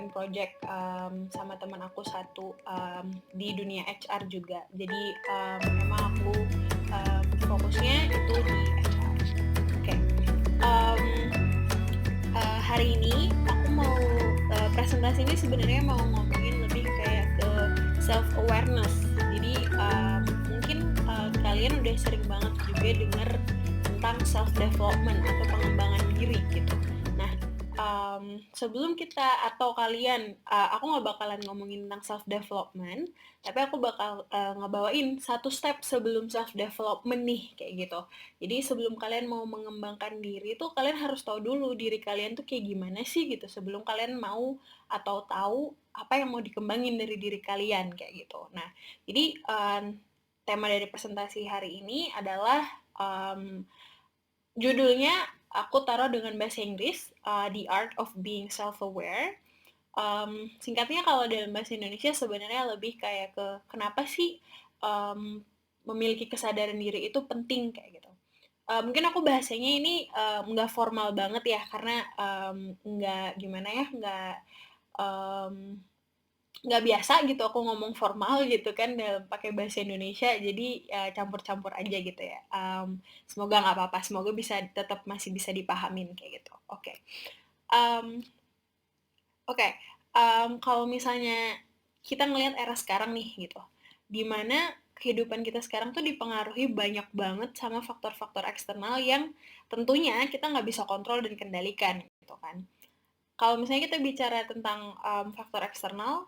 open project sama teman aku satu di dunia HR juga. Jadi emang aku fokusnya itu di HR. Oke. Hari ini aku mau presentasi ini sebenarnya mau ngomongin lebih kayak ke self awareness. Jadi mungkin kalian udah sering banget juga denger tentang self development atau pengembangan diri gitu. Nah, sebelum kita atau kalian, aku nggak bakalan ngomongin tentang self development, tapi aku bakal ngebawain satu step sebelum self development nih kayak gitu. Jadi sebelum kalian mau mengembangkan diri tuh kalian harus tahu dulu diri kalian tuh kayak gimana sih gitu sebelum kalian mau atau tahu apa yang mau dikembangin dari diri kalian kayak gitu. Nah, jadi tema dari presentasi hari ini adalah judulnya aku taruh dengan bahasa Inggris, The Art of Being Self-Aware. Singkatnya kalau dalam bahasa Indonesia sebenarnya lebih kayak ke kenapa sih memiliki kesadaran diri itu penting kayak gitu. Mungkin aku bahasanya ini nggak formal banget ya karena nggak gimana ya nggak biasa gitu aku ngomong formal gitu kan dalam pakai bahasa Indonesia jadi campur-campur aja gitu ya. Semoga nggak apa-apa, semoga bisa tetap masih bisa dipahamin kayak gitu. Oke. Um, Oke, kalau misalnya kita ngelihat era sekarang nih gitu, di mana kehidupan kita sekarang tuh dipengaruhi banyak banget sama faktor-faktor eksternal yang tentunya kita nggak bisa kontrol dan kendalikan gitu kan. Kalau misalnya kita bicara tentang faktor eksternal,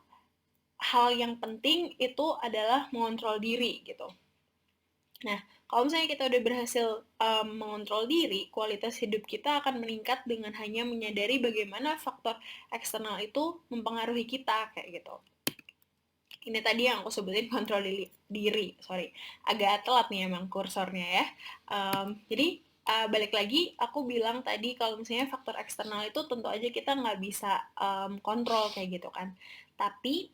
hal yang penting itu adalah mengontrol diri gitu. Nah, kalau misalnya kita udah berhasil mengontrol diri, kualitas hidup kita akan meningkat dengan hanya menyadari bagaimana faktor eksternal itu mempengaruhi kita kayak gitu. Ini tadi yang aku sebutin kontrol diri, sorry. Agak telat nih emang kursornya ya. Jadi balik lagi, aku bilang tadi kalau misalnya faktor eksternal itu tentu aja kita nggak bisa kontrol kayak gitu kan. Tapi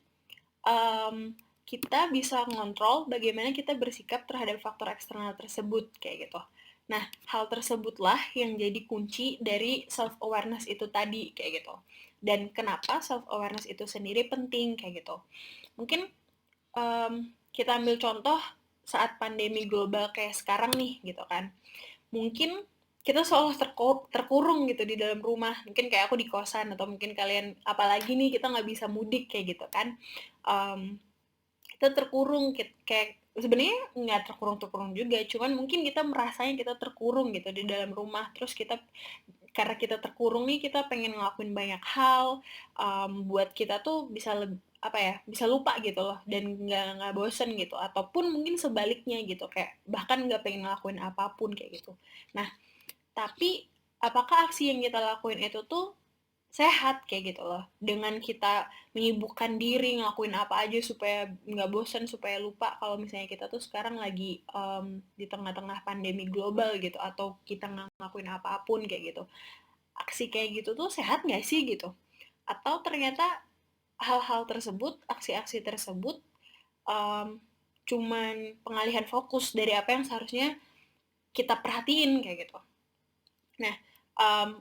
kita bisa ngontrol bagaimana kita bersikap terhadap faktor eksternal tersebut kayak gitu. Nah, hal tersebutlah yang jadi kunci dari self awareness itu tadi kayak gitu. Dan kenapa self awareness itu sendiri penting kayak gitu. Mungkin kita ambil contoh saat pandemi global kayak sekarang nih gitu kan. Mungkin kita seolah terkurung gitu di dalam rumah. Mungkin kayak aku di kosan atau mungkin kalian apalagi nih kita nggak bisa mudik kayak gitu kan. Kita terkurung kayak sebenarnya nggak terkurung juga, cuman mungkin kita merasanya kita terkurung gitu di dalam rumah. Terus kita karena kita terkurung nih kita pengen ngelakuin banyak hal buat kita tuh bisa bisa lupa gitu loh dan nggak bosen gitu ataupun mungkin sebaliknya gitu kayak bahkan nggak pengen ngelakuin apapun kayak gitu. Nah, tapi apakah aksi yang kita lakuin itu tuh sehat kayak gitu loh dengan kita menyibukkan diri ngelakuin apa aja supaya nggak bosan supaya lupa kalau misalnya kita tuh sekarang lagi di tengah-tengah pandemi global gitu atau kita nggak ngelakuin apapun kayak gitu. Aksi kayak gitu tuh sehat nggak sih gitu, atau ternyata hal-hal tersebut aksi-aksi tersebut um, cuman pengalihan fokus dari apa yang seharusnya kita perhatiin kayak gitu. Nah,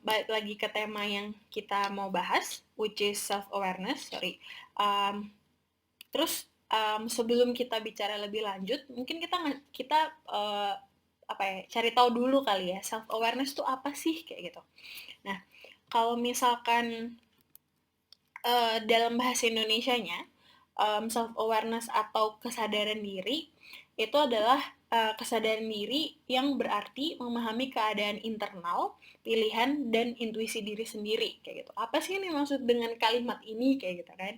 balik lagi ke tema yang kita mau bahas, which is self-awareness, sorry. Terus, sebelum kita bicara lebih lanjut, mungkin kita cari tahu dulu kali ya, self-awareness itu apa sih, kayak gitu. Nah, kalau misalkan dalam bahasa Indonesianya, self-awareness atau kesadaran diri, itu adalah kesadaran diri yang berarti memahami keadaan internal, pilihan, dan intuisi diri sendiri, kayak gitu. Apa sih yang dimaksud dengan kalimat ini, kayak gitu kan?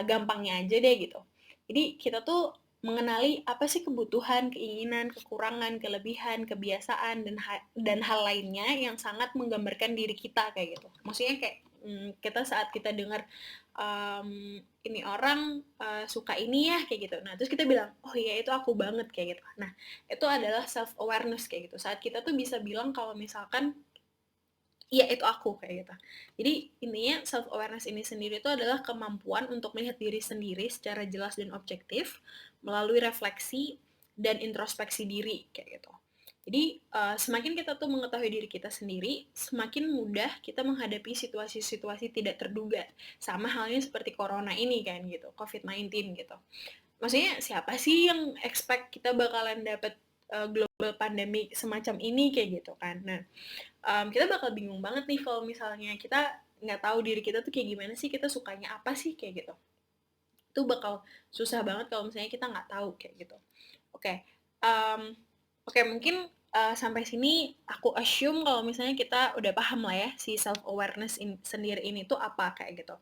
Gampangnya aja deh gitu. Jadi kita tuh mengenali apa sih kebutuhan, keinginan, kekurangan, kelebihan, kebiasaan, dan hal lainnya yang sangat menggambarkan diri kita kayak gitu. Maksudnya kayak kita saat kita dengar ini orang suka ini ya kayak gitu. Nah, terus kita bilang, oh iya itu aku banget kayak gitu. Nah, itu adalah self awareness kayak gitu. Saat kita tuh bisa bilang kalau misalkan iya itu aku kayak gitu. Jadi intinya self awareness ini sendiri itu adalah kemampuan untuk melihat diri sendiri secara jelas dan objektif melalui refleksi dan introspeksi diri kayak gitu. Jadi, semakin kita tuh mengetahui diri kita sendiri, semakin mudah kita menghadapi situasi-situasi tidak terduga. Sama halnya seperti corona ini kan gitu, COVID-19 gitu. Maksudnya siapa sih yang expect kita bakalan dapet, global pandemi semacam ini, kayak gitu kan. Nah, kita bakal bingung banget nih kalau misalnya kita nggak tahu diri kita tuh kayak gimana sih, kita sukanya apa sih, kayak gitu. Itu bakal susah banget kalau misalnya kita nggak tahu kayak gitu. Oke, um, oke mungkin sampai sini aku assume kalau misalnya kita udah paham lah ya si self awareness sendiri ini tuh apa kayak gitu.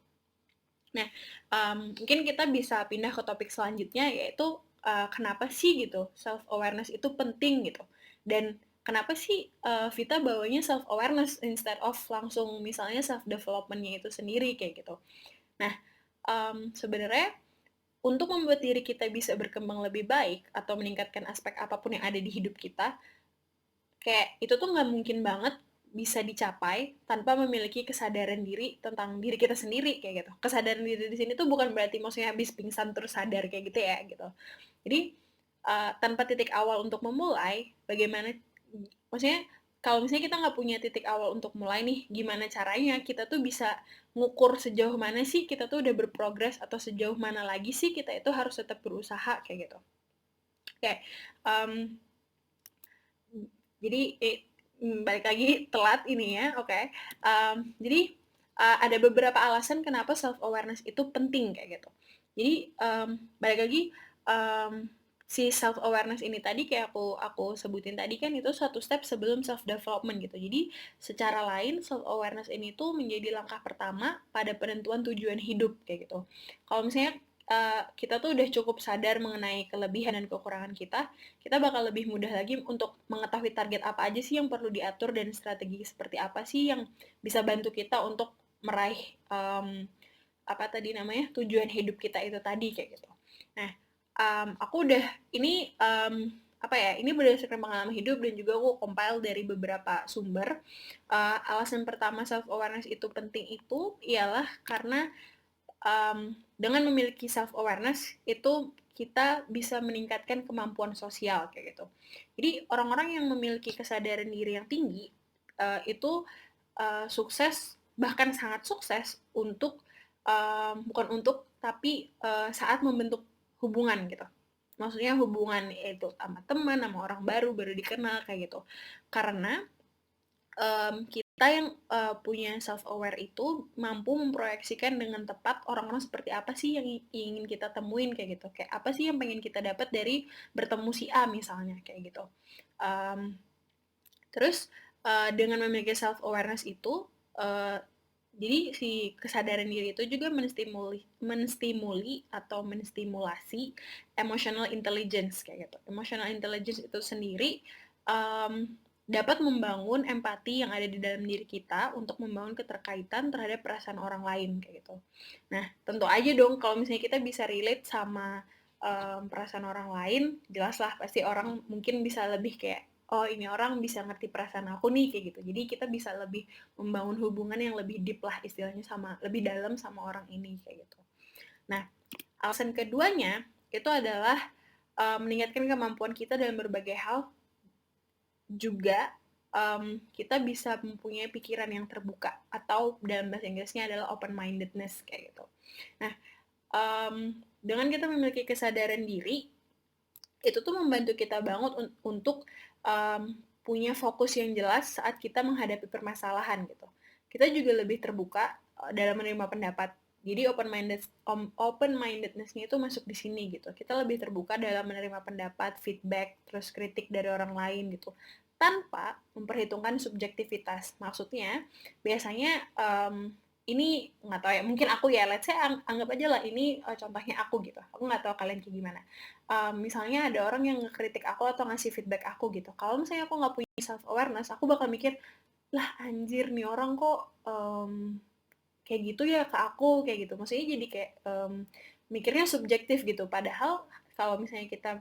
Nah, mungkin kita bisa pindah ke topik selanjutnya yaitu kenapa sih gitu self awareness itu penting gitu dan kenapa sih Vita bawanya self awareness instead of langsung misalnya self developmentnya itu sendiri kayak gitu. Nah, sebenarnya untuk membuat diri kita bisa berkembang lebih baik atau meningkatkan aspek apapun yang ada di hidup kita, kayak itu tuh nggak mungkin banget bisa dicapai tanpa memiliki kesadaran diri tentang diri kita sendiri kayak gitu. Kesadaran diri di sini tuh bukan berarti maksudnya habis pingsan terus sadar kayak gitu ya gitu. Jadi tanpa titik awal untuk memulai, bagaimana maksudnya kalau misalnya kita nggak punya titik awal untuk mulai nih, gimana caranya kita tuh bisa ngukur sejauh mana sih kita tuh udah berprogres atau sejauh mana lagi sih kita itu harus tetap berusaha kayak gitu. Oke, um, jadi balik lagi telat ini ya, oke. Jadi ada beberapa alasan kenapa self awareness itu penting kayak gitu. Jadi balik lagi um, si self awareness ini tadi kayak aku sebutin tadi kan itu satu step sebelum self development gitu. Jadi secara lain self awareness ini tuh menjadi langkah pertama pada penentuan tujuan hidup kayak gitu. Kalau misalnya kita tuh udah cukup sadar mengenai kelebihan dan kekurangan kita, kita bakal lebih mudah lagi untuk mengetahui target apa aja sih yang perlu diatur dan strategi seperti apa sih yang bisa bantu kita untuk meraih apa tadi namanya tujuan hidup kita itu tadi kayak gitu. Nah, aku udah ini apa ya? Ini berdasarkan pengalaman hidup dan juga aku compile dari beberapa sumber. Alasan pertama self awareness itu penting itu ialah karena dengan memiliki self awareness itu kita bisa meningkatkan kemampuan sosial kayak gitu. Jadi orang-orang yang memiliki kesadaran diri yang tinggi itu sukses bahkan sangat sukses untuk bukan untuk tapi saat membentuk hubungan gitu. Maksudnya hubungan itu sama teman, sama orang baru baru dikenal kayak gitu. Karena kita yang punya self aware itu mampu memproyeksikan dengan tepat orang-orang seperti apa sih yang ingin kita temuin kayak gitu, kayak apa sih yang pengen kita dapat dari bertemu si A misalnya kayak gitu. Um, Terus dengan memiliki self awareness itu uh, jadi si kesadaran diri itu juga menstimuli atau menstimulasi emotional intelligence kayak gitu. Emotional intelligence itu sendiri um, dapat membangun empati yang ada di dalam diri kita untuk membangun keterkaitan terhadap perasaan orang lain kayak gitu. Nah, tentu aja dong kalau misalnya kita bisa relate sama perasaan orang lain, jelas lah pasti orang mungkin bisa lebih kayak oh ini orang bisa ngerti perasaan aku nih kayak gitu. Jadi kita bisa lebih membangun hubungan yang lebih deep lah istilahnya sama lebih dalam sama orang ini kayak gitu. Nah, alasan keduanya itu adalah meningkatkan kemampuan kita dalam berbagai hal juga kita bisa mempunyai pikiran yang terbuka atau dalam bahasa Inggrisnya adalah open mindedness kayak gitu. Nah, dengan kita memiliki kesadaran diri itu tuh membantu kita banget untuk punya fokus yang jelas saat kita menghadapi permasalahan gitu. Kita juga lebih terbuka dalam menerima pendapat. Jadi open mindedness-nya itu masuk di sini gitu. Kita lebih terbuka dalam menerima pendapat, feedback, terus kritik dari orang lain gitu. Tanpa memperhitungkan subjektivitas. Maksudnya biasanya ini nggak tahu ya, mungkin aku ya, let's say anggap aja lah ini contohnya aku gitu. Aku nggak tahu kalian kayak gimana. Misalnya ada orang yang ngekritik aku atau ngasih feedback aku gitu. Kalau misalnya aku nggak punya self awareness, aku bakal mikir, lah anjir nih orang kok kayak gitu ya ke aku kayak gitu. Maksudnya jadi kayak mikirnya subjektif gitu. Padahal kalau misalnya kita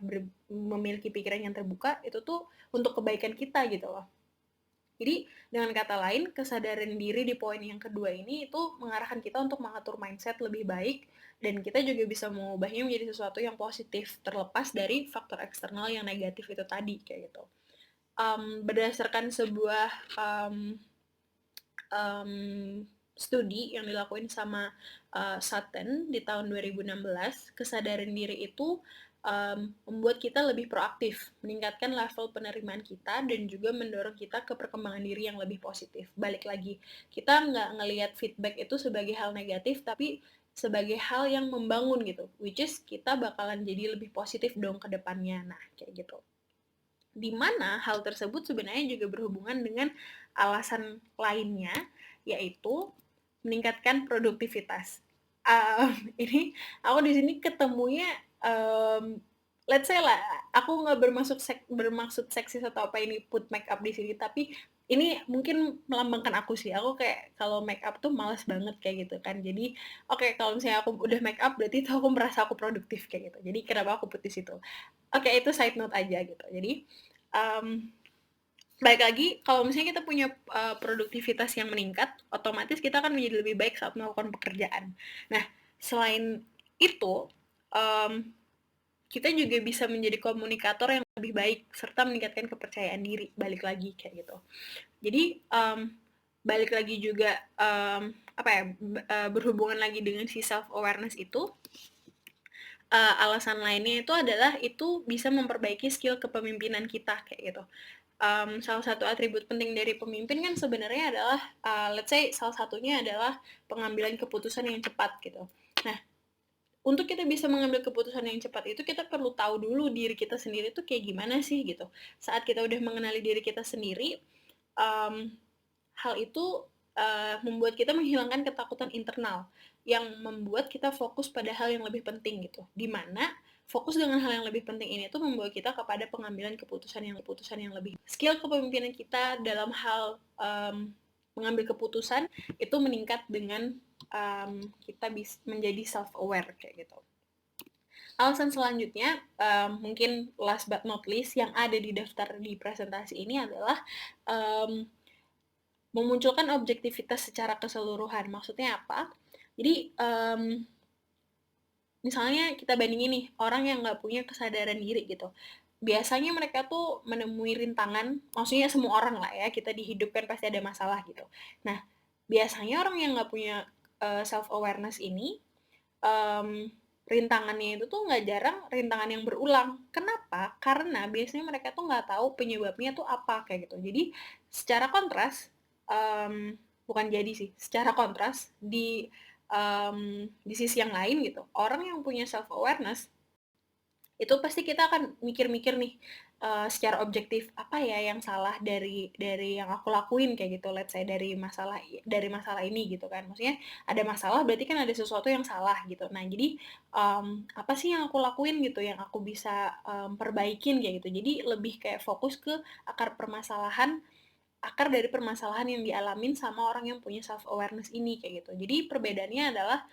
memiliki pikiran yang terbuka, itu tuh untuk kebaikan kita gitu loh. Jadi dengan kata lain, kesadaran diri di poin yang kedua ini itu mengarahkan kita untuk mengatur mindset lebih baik dan kita juga bisa mengubahnya menjadi sesuatu yang positif terlepas dari faktor eksternal yang negatif itu tadi kayak gitu. berdasarkan sebuah studi yang dilakuin sama Sutton di tahun 2016, kesadaran diri itu membuat kita lebih proaktif, meningkatkan level penerimaan kita, dan juga mendorong kita ke perkembangan diri yang lebih positif. Balik lagi, kita nggak ngelihat feedback itu sebagai hal negatif, tapi sebagai hal yang membangun gitu, which is kita bakalan jadi lebih positif dong ke depannya. Nah, kayak gitu. Di mana hal tersebut sebenarnya juga berhubungan dengan alasan lainnya, yaitu meningkatkan produktivitas. Ini aku di sini ketemunya, let's say lah, aku nggak bermaksud seksis atau apa ini put make up di sini, tapi ini mungkin melambangkan aku sih. Aku kayak kalau make up tuh males banget kayak gitu kan. Jadi, oke, kalau misalnya aku udah make up berarti itu aku merasa aku produktif kayak gitu. Jadi kenapa aku put di situ? Oke, itu side note aja gitu. Jadi, um, balik lagi, kalau misalnya kita punya produktivitas yang meningkat, otomatis kita akan menjadi lebih baik saat melakukan pekerjaan. Nah, selain itu, um, kita juga bisa menjadi komunikator yang lebih baik serta meningkatkan kepercayaan diri. Balik lagi kayak gitu. Jadi, balik lagi juga, apa ya, berhubungan lagi dengan si self awareness itu, alasan lainnya itu adalah itu bisa memperbaiki skill kepemimpinan kita kayak gitu. Salah satu atribut penting dari pemimpin kan sebenarnya adalah, let's say salah satunya adalah pengambilan keputusan yang cepat gitu. Nah, untuk kita bisa mengambil keputusan yang cepat itu kita perlu tahu dulu diri kita sendiri tuh kayak gimana sih gitu. Saat kita udah mengenali diri kita sendiri, um, hal itu membuat kita menghilangkan ketakutan internal yang membuat kita fokus pada hal yang lebih penting gitu. Dimana fokus dengan hal yang lebih penting ini tuh membawa kita kepada pengambilan keputusan yang lebih. Skill kepemimpinan kita dalam hal mengambil keputusan itu meningkat dengan kita bisa menjadi self aware kayak gitu. Alasan selanjutnya, mungkin last but not least yang ada di daftar di presentasi ini adalah memunculkan objektivitas secara keseluruhan. Maksudnya apa? Jadi, misalnya kita bandingin nih, orang yang nggak punya kesadaran diri gitu. Biasanya mereka tuh menemui rintangan, maksudnya semua orang lah ya, kita dihidupkan pasti ada masalah gitu. Nah, biasanya orang yang nggak punya self awareness ini, um, rintangannya itu tuh nggak jarang rintangan yang berulang. Kenapa? Karena biasanya mereka tuh nggak tahu penyebabnya tuh apa kayak gitu. Jadi secara kontras, bukan jadi sih, secara kontras di sisi yang lain gitu, orang yang punya self awareness itu pasti kita akan mikir-mikir nih secara objektif apa ya yang salah dari yang aku lakuin kayak gitu, let's say dari masalah ini gitu kan, maksudnya ada masalah berarti kan ada sesuatu yang salah gitu. Nah jadi apa sih yang aku lakuin gitu yang aku bisa perbaikin kayak gitu, jadi lebih kayak fokus ke akar dari permasalahan yang dialamin sama orang yang punya self awareness ini kayak gitu. Jadi perbedaannya adalah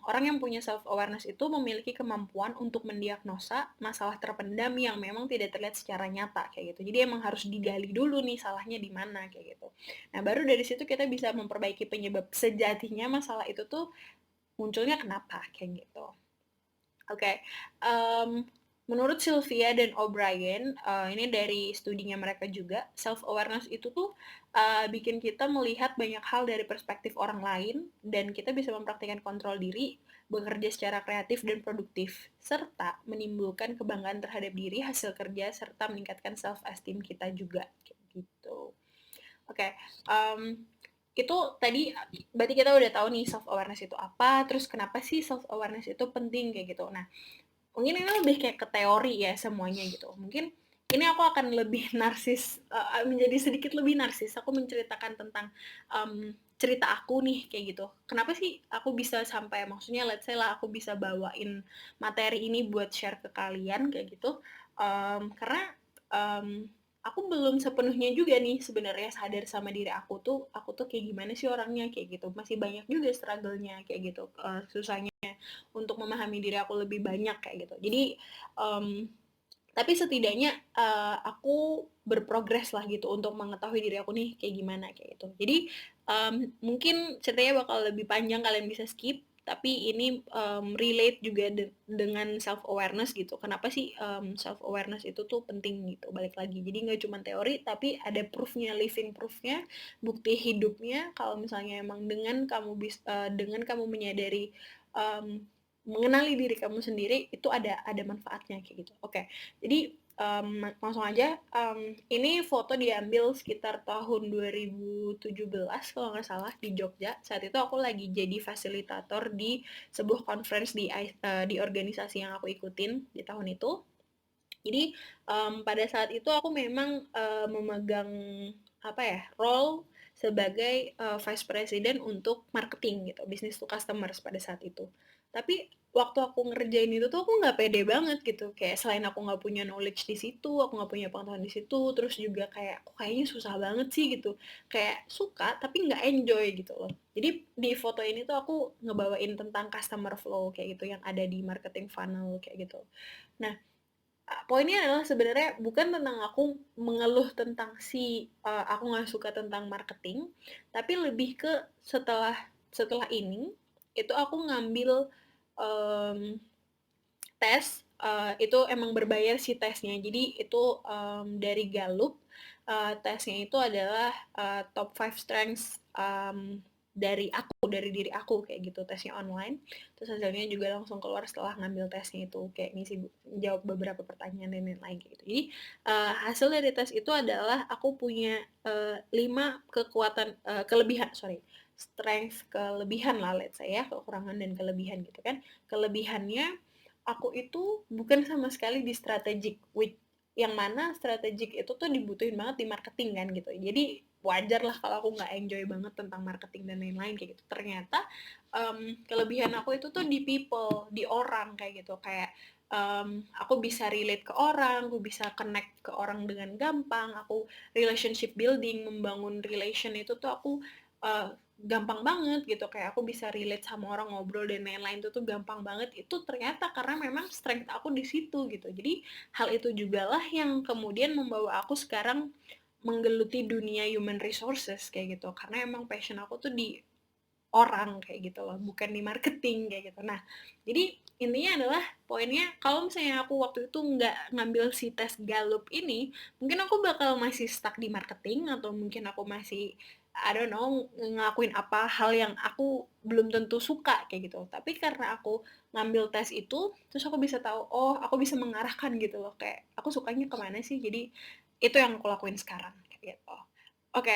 orang yang punya self awareness itu memiliki kemampuan untuk mendiagnosa masalah terpendam yang memang tidak terlihat secara nyata kayak gitu. Jadi emang harus digali dulu nih salahnya di mana kayak gitu. Nah, baru dari situ kita bisa memperbaiki penyebab sejatinya masalah itu tuh munculnya kenapa kayak gitu. Oke, menurut Sylvia dan O'Brien, ini dari studinya mereka juga, self awareness itu tuh bikin kita melihat banyak hal dari perspektif orang lain dan kita bisa mempraktikkan kontrol diri, bekerja secara kreatif dan produktif, serta menimbulkan kebanggaan terhadap diri, hasil kerja, serta meningkatkan self esteem kita juga, kayak gitu. Oke, itu tadi berarti kita udah tahu nih self awareness itu apa, terus kenapa sih self awareness itu penting kayak gitu. Nah, mungkin ini lebih kayak ke teori ya semuanya gitu. Mungkin ini aku akan lebih narsis, menjadi sedikit lebih narsis. Aku menceritakan tentang cerita aku nih kayak gitu. Kenapa sih aku bisa sampai, maksudnya let's say lah aku bisa bawain materi ini buat share ke kalian kayak gitu. Karena um, aku belum sepenuhnya juga nih sebenarnya sadar sama diri aku tuh kayak gimana sih orangnya kayak gitu. Masih banyak juga struggle-nya kayak gitu, susahnya untuk memahami diri aku lebih banyak kayak gitu. Jadi tapi setidaknya aku berprogres lah gitu untuk mengetahui diri aku nih kayak gimana kayak gitu. Jadi mungkin ceritanya bakal lebih panjang, kalian bisa skip. tapi ini relate juga dengan self awareness gitu. Kenapa sih self awareness itu tuh penting gitu? Balik lagi. Jadi nggak cuma teori, tapi ada proofnya, living proofnya, bukti hidupnya. Kalau misalnya emang dengan kamu menyadari mengenali diri kamu sendiri itu ada manfaatnya kayak gitu. Oke, jadi langsung aja. Ini foto diambil sekitar tahun 2017 kalau nggak salah di Jogja. Saat itu aku lagi jadi fasilitator di sebuah conference di organisasi yang aku ikutin di tahun itu. Jadi pada saat itu aku memang memegang apa ya, role sebagai vice president untuk marketing gitu, business to customers pada saat itu. Tapi waktu aku ngerjain itu tuh aku nggak pede banget gitu, kayak selain aku nggak punya knowledge di situ, aku nggak punya pengetahuan di situ, terus juga kayak kok kayaknya susah banget sih gitu, kayak suka tapi nggak enjoy gitu loh. Jadi di foto ini tuh aku ngebawain tentang customer flow kayak gitu yang ada di marketing funnel kayak gitu. Nah, poinnya adalah sebenarnya bukan tentang aku mengeluh tentang aku nggak suka tentang marketing, tapi lebih ke setelah setelah ini itu aku ngambil em, tes, itu emang berbayar sih tesnya. Jadi itu dari Gallup, tesnya itu adalah top 5 strengths dari diri aku kayak gitu, tesnya online. Terus hasilnya juga langsung keluar setelah ngambil tesnya itu, kayak ngisi jawab beberapa pertanyaan dan lain-lain kayak gitu. Jadi hasil dari tes itu adalah aku punya 5 kelebihan, sorry, strength kelebihan lah, let's say ya, kekurangan dan kelebihan gitu kan. Kelebihannya, aku itu bukan sama sekali di strategic, yang mana strategic itu tuh dibutuhin banget di marketing kan gitu. Jadi wajar lah kalau aku nggak enjoy banget tentang marketing dan lain-lain kayak gitu. Ternyata kelebihan aku itu tuh di people, di orang kayak gitu. Kayak aku bisa relate ke orang, aku bisa connect ke orang dengan gampang, aku relationship building, membangun relation itu tuh aku uh, gampang banget gitu, kayak aku bisa relate sama orang, ngobrol dan lain-lain itu tuh gampang banget. Itu ternyata karena memang strength aku di situ gitu. Jadi hal itu juga lah yang kemudian membawa aku sekarang menggeluti dunia human resources kayak gitu, karena emang passion aku tuh di orang kayak gitu loh, bukan di marketing kayak gitu. Nah, jadi intinya adalah poinnya kalau misalnya aku waktu itu nggak ngambil si tes Gallup ini, mungkin aku bakal masih stuck di marketing atau mungkin aku masih I don't know ngelakuin apa hal yang aku belum tentu suka kayak gitu. Tapi karena aku ngambil tes itu, terus aku bisa tahu, oh aku bisa mengarahkan gitu loh, kayak aku sukanya kemana sih. Jadi itu yang aku lakuin sekarang kayak gitu. Oke,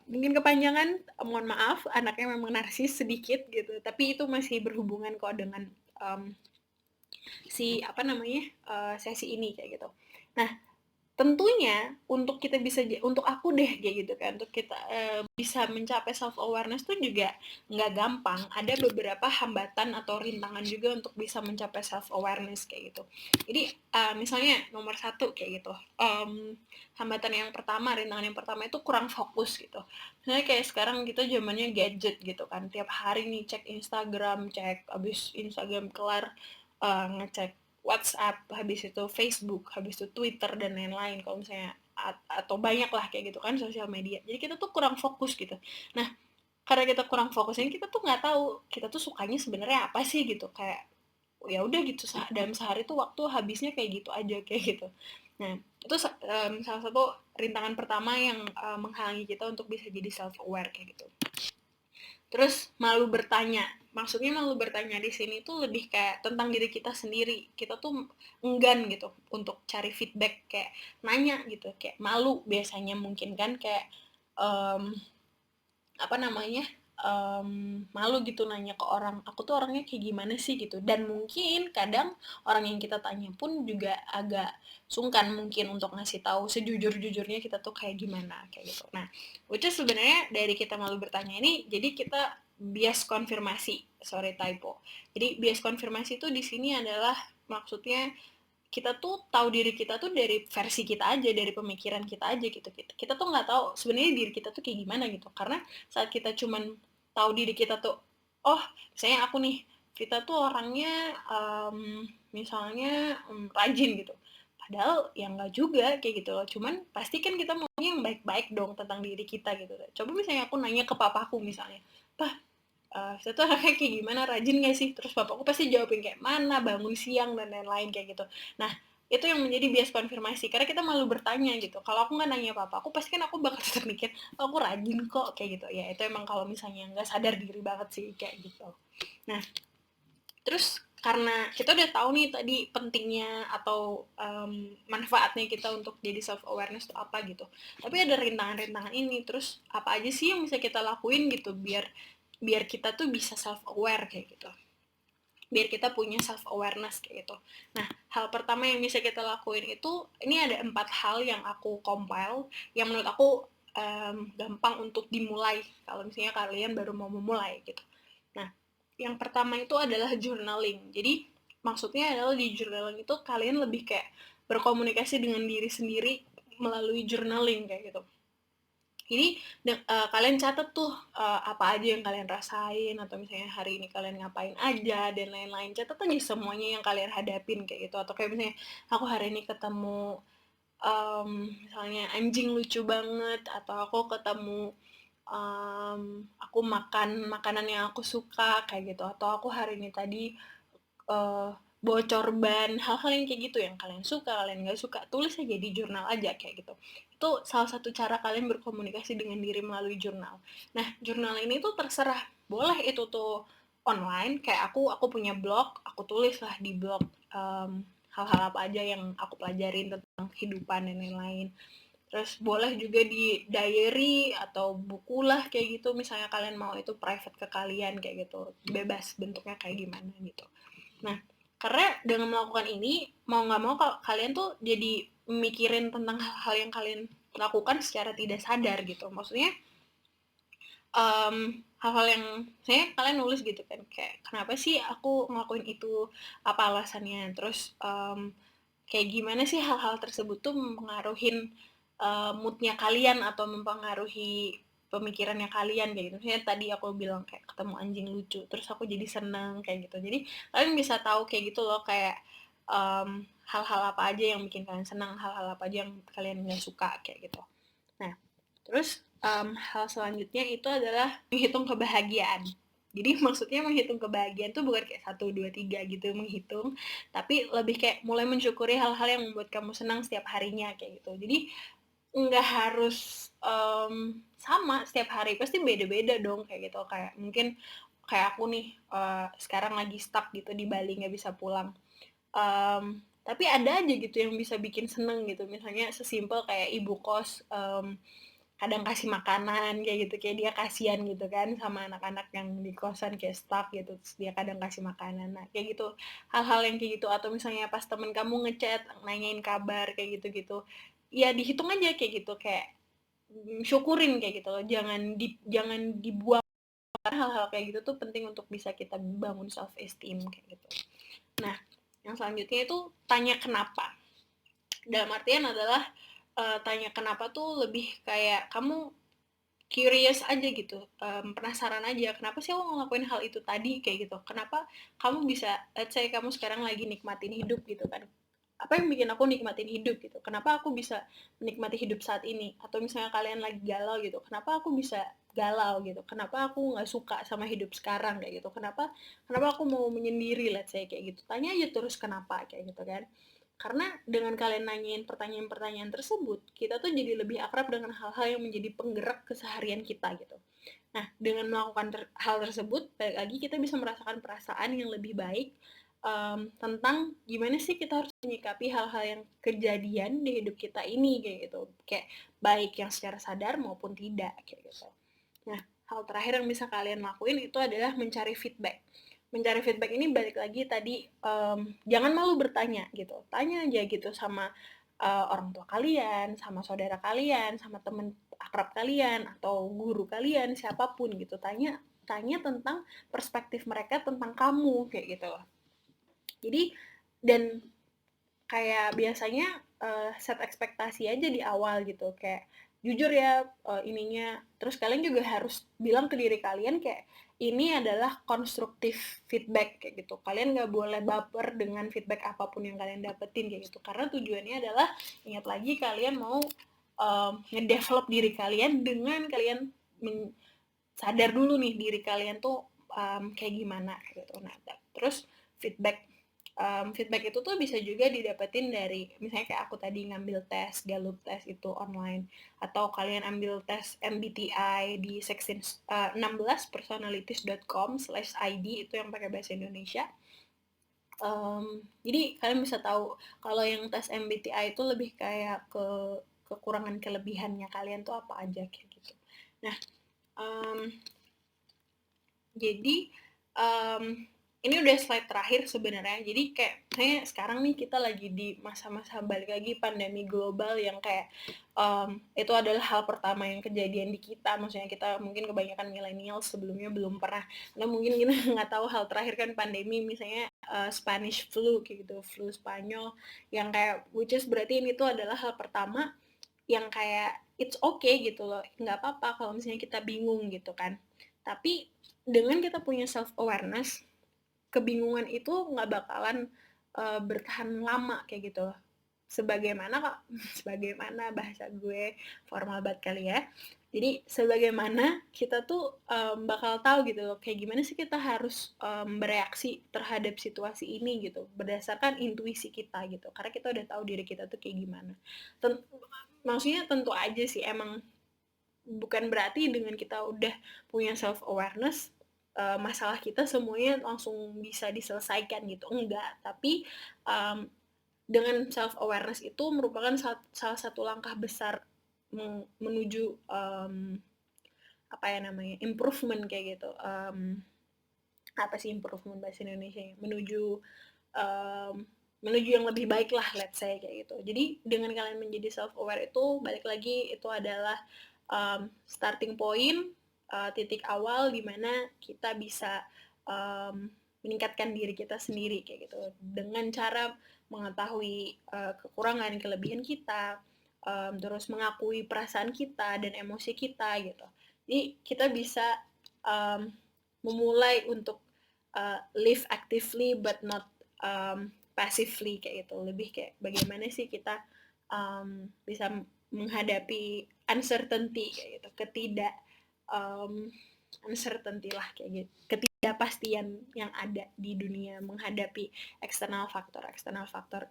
mungkin kepanjangan, mohon maaf, anaknya memang narsis sedikit gitu, tapi itu masih berhubungan kok dengan apa namanya, sesi ini kayak gitu. Nah, tentunya untuk aku deh kayak gitu kan, untuk kita bisa mencapai self awareness tuh juga nggak gampang. Ada beberapa hambatan atau rintangan juga untuk bisa mencapai self awareness kayak gitu. Jadi misalnya nomor satu kayak gitu, hambatan yang pertama, rintangan yang pertama itu kurang fokus gitu. Misalnya kayak sekarang kita zamannya gadget gitu kan, tiap hari nih cek Instagram, abis Instagram kelar ngecek WhatsApp, habis itu Facebook, habis itu Twitter dan lain-lain, kalau misalnya atau banyak lah kayak gitu kan sosial media. Jadi kita tuh kurang fokus gitu. Nah, karena kita kurang fokus ini, kita tuh nggak tahu kita tuh sukanya sebenarnya apa sih gitu. Kayak ya udah gitu, dalam sehari tuh waktu habisnya kayak gitu aja kayak gitu. Nah, itu salah satu rintangan pertama yang menghalangi kita untuk bisa jadi self aware kayak gitu. Terus malu bertanya. Maksudnya malu bertanya di sini tuh lebih kayak tentang diri kita sendiri. Kita tuh enggan gitu untuk cari feedback, kayak nanya gitu, kayak malu biasanya mungkin kan, kayak um, apa namanya, malu gitu nanya ke orang, aku tuh orangnya kayak gimana sih gitu. Dan mungkin kadang orang yang kita tanya pun juga agak sungkan mungkin untuk ngasih tahu sejujur-jujurnya kita tuh kayak gimana kayak gitu. Nah, which is sebenarnya dari kita malu bertanya ini, jadi kita bias konfirmasi, sorry typo. Jadi bias konfirmasi itu di sini adalah maksudnya kita tuh tahu diri kita tuh dari versi kita aja, dari pemikiran kita aja gitu. Kita tuh nggak tahu sebenarnya diri kita tuh kayak gimana gitu. Karena saat kita cuman tahu diri kita tuh, oh, misalnya aku nih, kita tuh orangnya misalnya rajin gitu. Padahal ya nggak juga kayak gitu loh. Cuman pasti kan kita maunya yang baik-baik dong tentang diri kita gitu. Coba misalnya aku nanya ke papaku misalnya, "Pak, Saya tuh anaknya kayak gimana, rajin nggak sih? Terus bapakku pasti jawabin kayak mana, bangun siang dan lain-lain kayak gitu. Nah, itu yang menjadi bias konfirmasi karena kita malu bertanya gitu. Kalau aku nggak nanya apa-apa, aku pasti kan aku bakal tetap mikir, oh, aku rajin kok kayak gitu. Ya itu emang kalau misalnya nggak sadar diri banget sih kayak gitu. Nah, terus karena kita udah tahu nih tadi pentingnya atau manfaatnya kita untuk jadi self awareness itu apa gitu. Tapi ada rintangan-rintangan ini. Terus apa aja sih yang bisa kita lakuin gitu biar biar kita tuh bisa self aware kayak gitu. Biar kita punya self awareness kayak gitu. Nah, hal pertama yang bisa kita lakuin itu ini ada 4 hal yang aku compile yang menurut aku gampang untuk dimulai kalau misalnya kalian baru mau memulai gitu. Nah, yang pertama itu adalah journaling. Jadi maksudnya adalah di journaling itu kalian lebih kayak berkomunikasi dengan diri sendiri melalui journaling kayak gitu. Jadi kalian catat tuh apa aja yang kalian rasain atau misalnya hari ini kalian ngapain aja dan lain-lain. Catat aja semuanya yang kalian hadapin kayak gitu. Atau kayak misalnya aku hari ini ketemu misalnya anjing lucu banget atau aku ketemu aku makan makanan yang aku suka kayak gitu atau aku hari ini tadi uh, bocor ban hal-hal yang kayak gitu yang kalian suka kalian nggak suka tulis aja di jurnal aja kayak gitu itu salah satu cara kalian berkomunikasi dengan diri melalui jurnal. Nah, jurnal ini tuh terserah boleh itu tuh online kayak aku punya blog aku tulis lah di blog hal-hal apa aja yang aku pelajarin tentang kehidupan dan lain-lain. Terus boleh juga di diary atau buku lah kayak gitu misalnya kalian mau itu private ke kalian kayak gitu bebas bentuknya kayak gimana gitu. Nah, karena dengan melakukan ini mau nggak mau kalau kalian tuh jadi mikirin tentang hal-hal yang kalian lakukan secara tidak sadar gitu. Maksudnya hal-hal yang saya kalian nulis gitu kan kayak kenapa sih aku ngelakuin itu, apa alasannya, terus kayak gimana sih hal-hal tersebut tuh mempengaruhin moodnya kalian atau mempengaruhi pemikirannya kalian kayak gitu. Misalnya tadi aku bilang kayak ketemu anjing lucu, terus aku jadi seneng kayak gitu. Jadi kalian bisa tahu kayak gitu loh kayak hal-hal apa aja yang bikin kalian senang, hal-hal apa aja yang kalian nggak suka kayak gitu. Nah, terus hal selanjutnya itu adalah menghitung kebahagiaan. Jadi maksudnya menghitung kebahagiaan tuh bukan kayak 1, 2, 3 gitu menghitung, tapi lebih kayak mulai mensyukuri hal-hal yang membuat kamu senang setiap harinya kayak gitu. Jadi nggak harus sama setiap hari, pasti beda-beda dong kayak gitu. Kayak mungkin kayak aku nih sekarang lagi stuck gitu di Bali nggak bisa pulang. Tapi ada aja gitu yang bisa bikin seneng gitu. Misalnya sesimpel kayak ibu kos kadang kasih makanan kayak gitu kayak dia kasihan gitu kan sama anak-anak yang di kosan kayak stuck gitu terus dia kadang kasih makanan nah kayak gitu hal-hal yang kayak gitu atau misalnya pas temen kamu ngechat nanyain kabar kayak gitu-gitu ya dihitung aja kayak gitu kayak syukurin kayak gitu loh jangan dibuang hal-hal kayak gitu tuh penting untuk bisa kita bangun self esteem kayak gitu. Nah, yang selanjutnya itu tanya kenapa. Dalam artian adalah tanya kenapa tuh lebih kayak kamu curious aja gitu, penasaran aja kenapa sih aku ngelakuin hal itu tadi kayak gitu. Kenapa kamu bisa let's say kamu sekarang lagi nikmatin hidup gitu kan. Apa yang bikin aku nikmatin hidup gitu? Kenapa aku bisa menikmati hidup saat ini? Atau misalnya kalian lagi galau gitu, kenapa aku bisa galau gitu? Kenapa aku nggak suka sama hidup sekarang kayak gitu? Kenapa kenapa aku mau menyendiri let's say kayak gitu? Tanya aja terus kenapa kayak gitu kan. Karena dengan kalian nanyain pertanyaan-pertanyaan tersebut, kita tuh jadi lebih akrab dengan hal-hal yang menjadi penggerak keseharian kita gitu. Nah, dengan melakukan hal tersebut, balik lagi kita bisa merasakan perasaan yang lebih baik tentang gimana sih kita harus menyikapi hal-hal yang kejadian di hidup kita ini kayak gitu. Kayak baik yang secara sadar maupun tidak kayak gitu. Nah, hal terakhir yang bisa kalian lakuin itu adalah mencari feedback. Mencari feedback ini balik lagi tadi jangan malu bertanya gitu. Tanya aja gitu sama orang tua kalian, sama saudara kalian, sama temen akrab kalian atau guru kalian, siapapun gitu. Tanya tanya tentang perspektif mereka tentang kamu kayak gitu loh. Jadi dan kayak biasanya set ekspektasi aja di awal gitu kayak jujur ya ininya terus kalian juga harus bilang ke diri kalian kayak ini adalah konstruktif feedback kayak gitu kalian nggak boleh baper dengan feedback apapun yang kalian dapetin kayak gitu karena tujuannya adalah ingat lagi kalian mau ngedevelop diri kalian dengan kalian sadar dulu nih diri kalian tuh kayak gimana gitu. Nah, terus feedback feedback itu tuh bisa juga didapetin dari misalnya kayak aku tadi ngambil tes Gallup tes itu online, atau kalian ambil tes MBTI di section 16 personalities.com/id itu yang pakai bahasa Indonesia. Jadi kalian bisa tahu kalau yang tes MBTI itu lebih kayak ke kekurangan kelebihannya kalian tuh apa aja kayak gitu. Nah, jadi ini udah slide terakhir sebenarnya. Jadi kayak kayaknya sekarang nih kita lagi di masa-masa balik lagi pandemi global yang kayak itu adalah hal pertama yang kejadian di kita. Maksudnya kita mungkin kebanyakan milenial sebelumnya belum pernah. Karena mungkin kita nggak tahu hal terakhir kan pandemi misalnya Spanish flu kayak gitu, flu Spanyol yang kayak which is berarti ini tuh adalah hal pertama yang kayak it's okay gitu loh, nggak apa-apa kalau misalnya kita bingung gitu kan. Tapi dengan kita punya self awareness, kebingungan itu nggak bakalan bertahan lama kayak gitu. Sebagaimana sebagaimana bahasa gue formal banget kali ya. Jadi sebagaimana kita tuh bakal tahu gitu loh kayak gimana sih kita harus bereaksi terhadap situasi ini gitu berdasarkan intuisi kita gitu. Karena kita udah tahu diri kita tuh kayak gimana. Maksudnya tentu aja sih emang bukan berarti dengan kita udah punya self awareness masalah kita semuanya langsung bisa diselesaikan gitu, enggak. Tapi dengan self awareness itu merupakan salah satu langkah besar menuju apa ya namanya improvement kayak gitu. Apa sih improvement bahasa Indonesia ya? Menuju yang lebih baik lah, let's say kayak gitu. Jadi dengan kalian menjadi self aware itu balik lagi itu adalah starting point, titik awal di mana kita bisa meningkatkan diri kita sendiri kayak gitu dengan cara mengetahui kekurangan kelebihan kita, terus mengakui perasaan kita dan emosi kita gitu. Jadi kita bisa memulai untuk live actively but not passively kayak gitu. Lebih kayak bagaimana sih kita bisa menghadapi uncertainty kayak gitu, uncertainty lah kayak gitu, ketidakpastian yang ada di dunia menghadapi eksternal faktor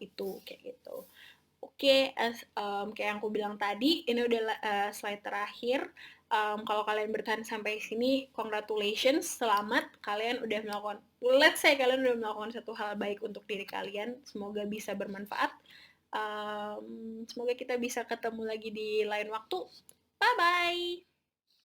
itu kayak gitu. Oke, kayak yang aku bilang tadi, ini udah slide terakhir. Kalau kalian bertahan sampai sini, congratulations, selamat. Kalian udah melakukan, let's say kalian udah melakukan satu hal baik untuk diri kalian. Semoga bisa bermanfaat. Semoga kita bisa ketemu lagi di lain waktu. Bye-bye!